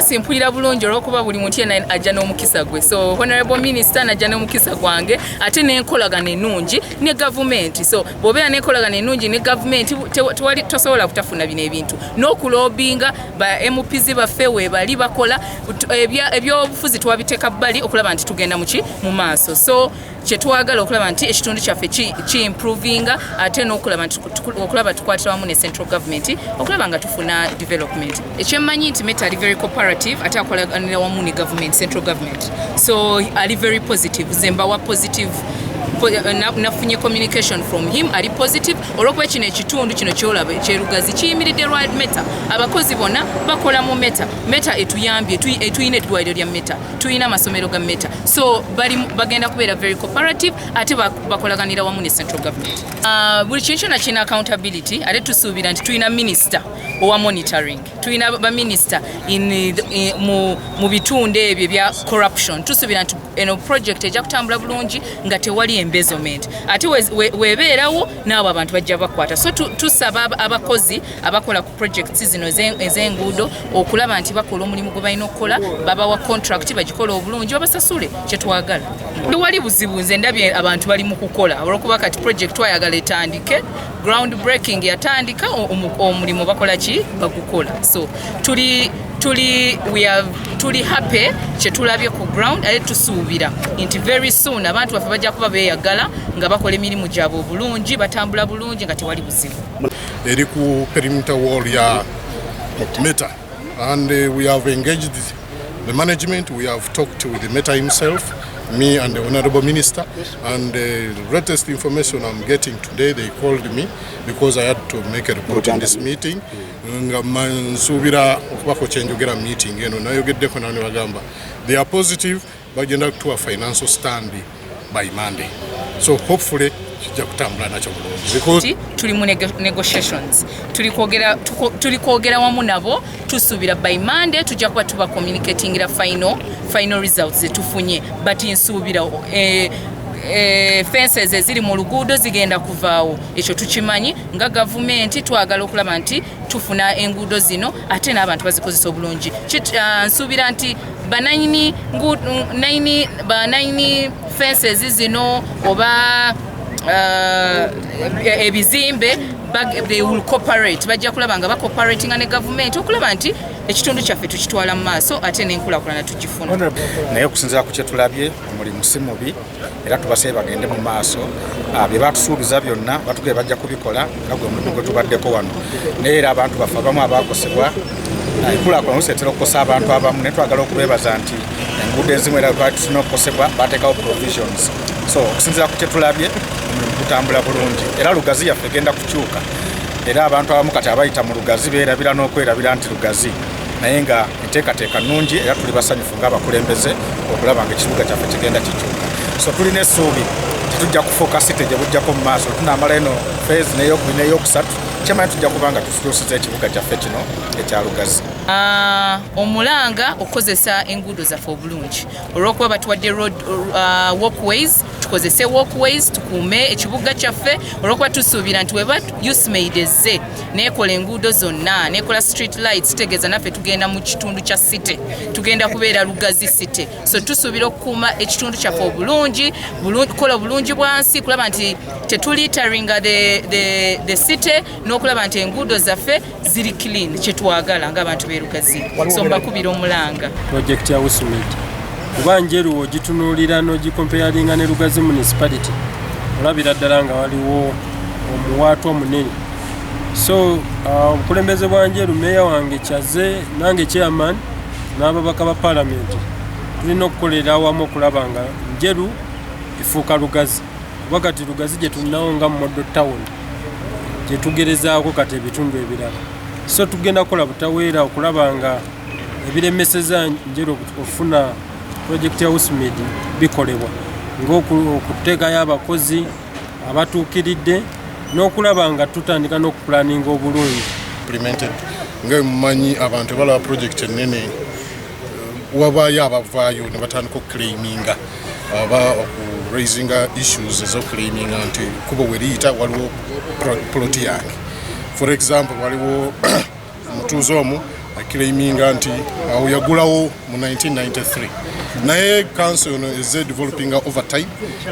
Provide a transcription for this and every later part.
course mpulira bulungi olwokuba buli muntu yenna ajja n'omukisa gwe. So honorable minister najja n'omukisa gwange ate n'enkolagana ennungi ne government. So bw'obeera n'enkolagana ennungi ne government tewali tosobola kutafuna bino ebintu. N'okulobinga ba MPs baffe weebali bakola ebyobufuzi twabiteeka bbali okulaba nti tugenda mu maaso. So kyetwagala okulaba nti ekitundu kyaffe ki improvinga ate n'okulaba nti okulaba tukwatira wamu ne central government okulaba nga tufuna development. Ekyemmanyi nti Meta ali very cooperative ate akolaganira wamu ne government, central government. So ali very positive. Zembawa positive. Nafunye communication from him ali positive olwokuba kino ekitundu kino kyolaba ekyerugazi kiyimiridde lwa Meta. Abakozi bonna bakola mu Meta. Meta etuyambye tuyina eddwaliro lya Meta, tuyina amasomero ga Meta. So bagenda kubeera very cooperative ate bakolaganira wamu ne central government. Buli kintu kyonna kina accountability ate tusuubira nti tuyina minister owa monitoring, tuyina ba minister mu bitundu ebyo bya corruption. Tusuubira nti eno project ejja kutambula bulungi nga tewali embezzlement ate webeerawo n'abo abantu bajja bakwata. So tusaba abakozi abakola ku projects zino ez'enguudo okulaba nti bakola omulimu gwe balina okukola, babawa contract bagikola obulungi babasasule kyetwagala. Tewali buzibu, nze ndabye abantu bali mu kukola olwokuba kati project twayagala etandike, ground breaking yatandika, omulimu bakola ki bagukola. So tuli happy kyetulabye ku ground ate tusuubira nti very soon abantu baffe bajja kuba beeyagala nga bakola emirimu gyabwe obulungi, batambula bulungi nga tewali buzibu. Eri ku perimeter wall ya Meta and we have engaged the management. We have talked with the Meta himself, me and the Honorable Minister, and the latest information I'm getting today, they called me because I had to make a report in this meeting. Nsubira wako chenjogera meeting eno nayogeddeko nane bagamba they are positive bagenda to a financial stand by Monday. So hopefully kijja kutambula nakyo bulungi because tuli mu negotiations, tuli kwogera wamu nabo, tusuubira by Monday tujja kuba tuba communicating final results zetufunye, but nsuubira fences eziri mu luguudo zigenda kuvaawo. Ekyo tukimanyi nga gavumenti twagala okulaba nti tufuna enguudo zino ate n'abantu bazikozesa obulungi. Nsuubira nti banayini fences zino oba ebizimbe they will cooperate, bajja kulaba nga bacooperatinga ne government okulaba nti ekitundu kyaffe tukitwala mu maaso ate n'enkulaakulana tugifuna. Naye okusinziira ku kyetulabye omulimu si mubi era tubasabye bagende mu maaso, bye batusuubiza byonna batugee bajja kubikola nga gwe omulimu gwe tubaddeko wano. Naye era abantu baffe abamu abakosebwa enkulaakulana luseetera okukosa abantu abamu, naye twagala okubeebaza nti enguudo ezimu era tulina okukosebwa bateekawo provisions. So okusinziira ku kyetulabye omulimu gutambula bulungi era Lugazi yaffe egenda kukyuka, era abantu abamu kati abayita mu Lugazi beerabira n'okwerabira nti Lugazi naye nga enteekateeka nnungi era tuli basanyufu ng'abakulembeze okulaba nga ekibuga kyaffe kigenda kikyuka. So tulina essuubi tetujja kufokasite gye bujjako mu maaso, tunaamala eno phase n'eyokubiri n'eyokusatu kyemanyi tujja kubanga tutuusiza ekibuga kyaffe kino ekya Lugazi. Omulanga okozesa enguudo zaffe obulungi olw'okuba batuwadde road walkways, tukozese walkways tukuume ekibuga kyaffe olw'okuba tusuubira nti weba USMAID ezze neekola enguudo zonna, neekola street lights, tegeeza naffe tugenda mu kitundu kya city, tugenda kubeera Lugazi city. So tusuubira okukuuma ekitundu kyaffe obulungi, kukola bulungi bwansi, kulaba nti tetuliitaringa the city n'okulaba nti enguudo zaffe ziri clean, kyetwagala ng'abantu Lugazi. So mbakubira omulanga project ya USMAID kuba njeru ogitunuulira n'ogikompeyaringa ne Lugazi municipality olabira ddala nga waliwo omuwaatu omunene. So obukulembeze bwa njeru meya wange Kyaze nange chairman n'ababaka ba parliament tulina okukolera awamu okulaba nga njeru efuuka Lugazi, kuba kati Lugazi gye tulinawo nga model town gye tugerezaako kati ebitundu ebirala. So tugenda kukola butaweera okulaba nga ebiremeseza njeru okufuna project ya USMAID bikolebwa ng'okuteekayo abakozi abatuukiridde n'okulaba nga tutandika n'okupulaninga obulungi. Implemented nga mumanyi abantu balaba project ennene wabayo abavaayo ne batandika okuclaiminga aba okuraisinga issues ez'okuclaiminga nti kuba weriyita waliwo ploti yange. For example, waliwo omutuuze omu claiming nti yagulawo mu 1993 naye council is developing over time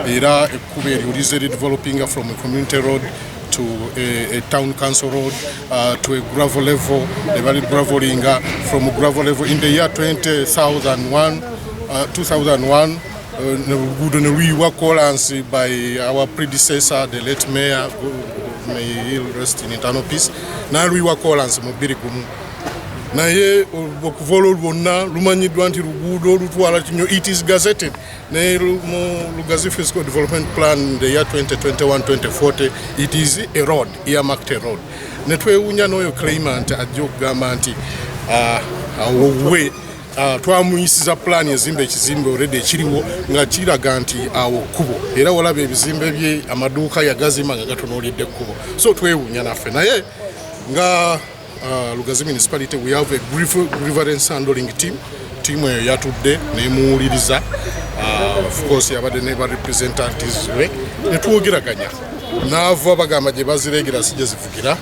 era ekkubo eryo developing from a community road to a town council road to a gravel level. They were graveling from gravel level in the year 2001. We were called by our predecessor, the late mayor, may he rest in eternal peace. Now we were called Mobiri Kumu. Naye okuvolo lwonna lumanyidwa nti luguudo olutwala kinyo it is gazetted naye mu Lugazi Fiscal Development Plan the year 2021-2040 it is a road, earmarked a road. Netwewunya n'oyo claimant ajja okugamba nti awowe twamuyisiza plan ezimba ekizimbe already ekiriwo nga kiraga nti awo kkubo era walaba ebizimbe bye amaduuka yagazima nga gatunuulidde ekkubo so twewunya naffe naye nga Lugazi Municipality, we have a grievance handling team eyo yatudde nemuwuliriza of course yabadde neba representatives we netwogeraganya naava bagamba gye baziregera sijja zivugira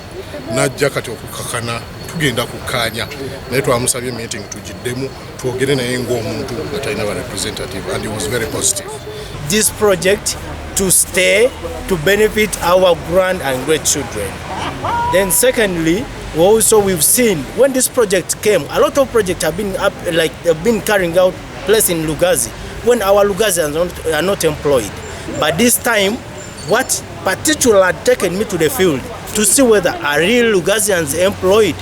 najja kati okukakana tugenda kukanya naye twamusabye meeting tugiddemu twogere naye ng'omuntu nga talina ba representative and it was very positive. This project to stay to benefit our grand and great children. Then secondly, also we've seen when this project came, a lot of projects have been carrying out place in Lugazi when our Lugazians are not employed. But this time, what particularly had taken me to the field to see whether are real Lugazians employed.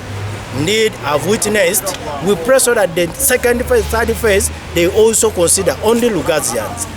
Indeed, I've witnessed, we pray so that the second phase, third phase, they also consider only Lugazians.